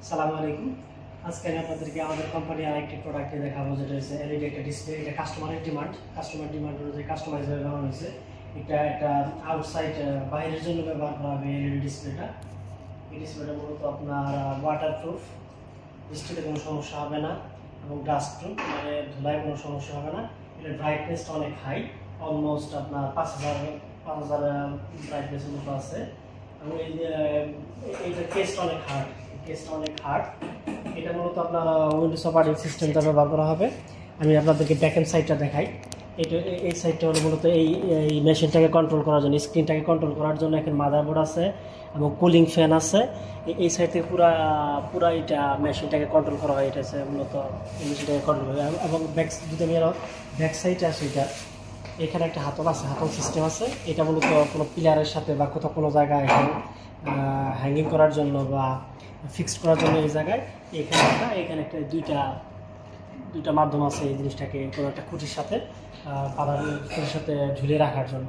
আসসালামু আলাইকুম। আজকে আমি আপনাদেরকে আমাদের কোম্পানির আরেকটি প্রোডাক্ট দেখাবো, যেটা হচ্ছে এলইডি একটা ডিসপ্লে। এটা কাস্টমার ডিমান্ড অনুযায়ী কাস্টমাইজ হয়ে বানানো হয়েছে। এটা একটা আউটসাইড বাইরের জন্য ব্যবহার করা হবে এলইডি ডিসপ্লেটা। এই ডিসপ্লেটা মূলত আপনার ওয়াটারপ্রুফ, বৃষ্টিতে কোনো সমস্যা হবে না, এবং ডাস্ট প্রুফ, মানে ধুলায় কোনো সমস্যা হবে না। এটা ব্রাইটনেসটা অনেক হাই, অলমোস্ট আপনার 5000 ব্রাইটনেসের মতো আছে। এবং এইটার কেসটা অনেক হার্ড। এটা মূলত আপনার উইন্ডোজ অপারেটিং সিস্টেমটা ব্যবহার করা হবে। আমি আপনাদেরকে ব্যাকএন্ড সাইডটা দেখাই। এই সাইডটা হলো মূলত এই মেশিনটাকে কন্ট্রোল করার জন্য, স্ক্রিনটাকে কন্ট্রোল করার জন্য এখানে মাদারবোর্ড আছে এবং কুলিং ফ্যান আছে। এই সাইড থেকে পুরা এটা মেশিনটাকে কন্ট্রোল করা হয়। এটা হচ্ছে মূলত এই মেশিনটাকে কন্ট্রোল করা হয়। এবং যদি আমি ব্যাক সাইডে আসি, এখানে একটা হাতল সিস্টেম আছে। এটা মূলত কোনো পিলারের সাথে বা কোথাও কোনো জায়গায় হ্যাঙ্গিং করার জন্য বা ফিক্সড করার জন্য এই জায়গায় এখানে একটা দুইটা মাধ্যম আছে এই জিনিসটাকে কোনো একটা খুঁটির সাথে ঝুলিয়ে রাখার জন্য।